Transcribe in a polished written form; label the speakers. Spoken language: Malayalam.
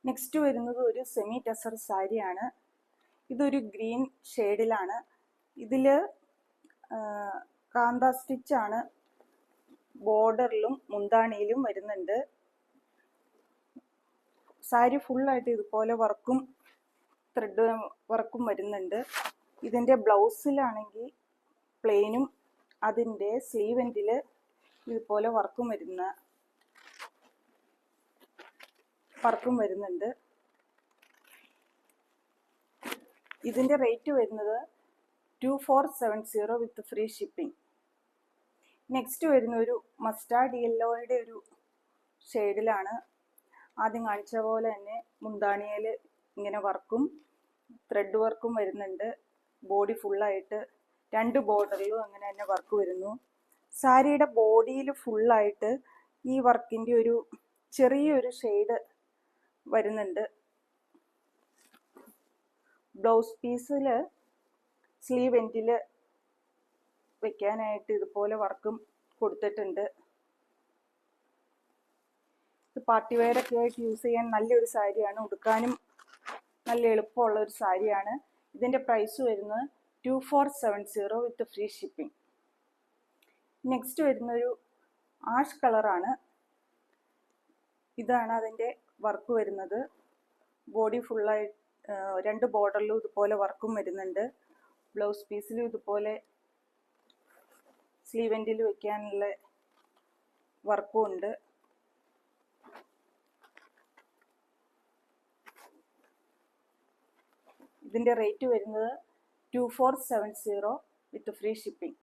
Speaker 1: നെക്സ്റ്റ് വരുന്നത് ഒരു സെമി ടസർ സാരിയാണ്. ഇതൊരു ഗ്രീൻ ഷെയ്ഡിലാണ്. ഇതിൽ കാന്ത സ്റ്റിച്ചാണ് ബോർഡറിലും മുന്താണിയിലും വരുന്നുണ്ട്. സാരി ഫുള്ളായിട്ട് ഇതുപോലെ വർക്കും ത്രെഡ് വർക്കും വരുന്നുണ്ട്. ഇതിൻ്റെ ബ്ലൗസിലാണെങ്കിൽ പ്ലെയിനും അതിൻ്റെ സ്ലീവ് എൻഡിൽ ഇതുപോലെ വർക്കും വരുന്നുണ്ട്. ഇതിൻ്റെ റേറ്റ് വരുന്നത് 2470 വിത്ത് ഫ്രീ ഷിപ്പിംഗ്. നെക്സ്റ്റ് വരുന്ന ഒരു മസ്റ്റാർഡ് യെല്ലോയുടെ ഒരു ഷെയ്ഡിലാണ്. ആദ്യം കാണിച്ച പോലെ തന്നെ മുന്താണിയിൽ ഇങ്ങനെ വർക്കും ത്രെഡ് വർക്കും വരുന്നുണ്ട്. ബോഡി ഫുള്ളായിട്ട് 2 ബോർഡറിലും അങ്ങനെ തന്നെ വർക്ക് വരുന്നു. സാരിയുടെ ബോഡിയിൽ ഫുള്ളായിട്ട് ഈ വർക്കിൻ്റെ ഒരു ചെറിയൊരു ഷെയ്ഡ് വരുന്നുണ്ട്. ബ്ലൗസ് പീസിൽ സ്ലീവ് എൻഡിൽ വെക്കാനായിട്ട് ഇതുപോലെ വർക്കും കൊടുത്തിട്ടുണ്ട്. ഇത് പാർട്ടി വെയറൊക്കെ ആയിട്ട് യൂസ് ചെയ്യാൻ നല്ലൊരു സാരിയാണ്. ഉടുക്കാനും നല്ല എളുപ്പമുള്ള ഒരു സാരിയാണ്. ഇതിൻ്റെ പ്രൈസ് വരുന്നത് 2470 വിത്ത് ഫ്രീ ഷിപ്പിംഗ്. നെക്സ്റ്റ് വരുന്നൊരു ആഷ് കളറാണ്. ഇതാണ് അതിൻ്റെ വർക്ക് വരുന്നത്. ബോഡി ഫുള്ളായി 2 ബോർഡറിലും ഇതുപോലെ വർക്കും വരുന്നുണ്ട്. ബ്ലൗസ് പീസിലും ഇതുപോലെ സ്ലീവ് എൻഡിൽ വെക്കാനുള്ള വർക്കും ഉണ്ട്. ഇതിൻ്റെ റേറ്റ് വരുന്നത് 2470 വിത്ത് ഫ്രീ ഷിപ്പിംഗ്.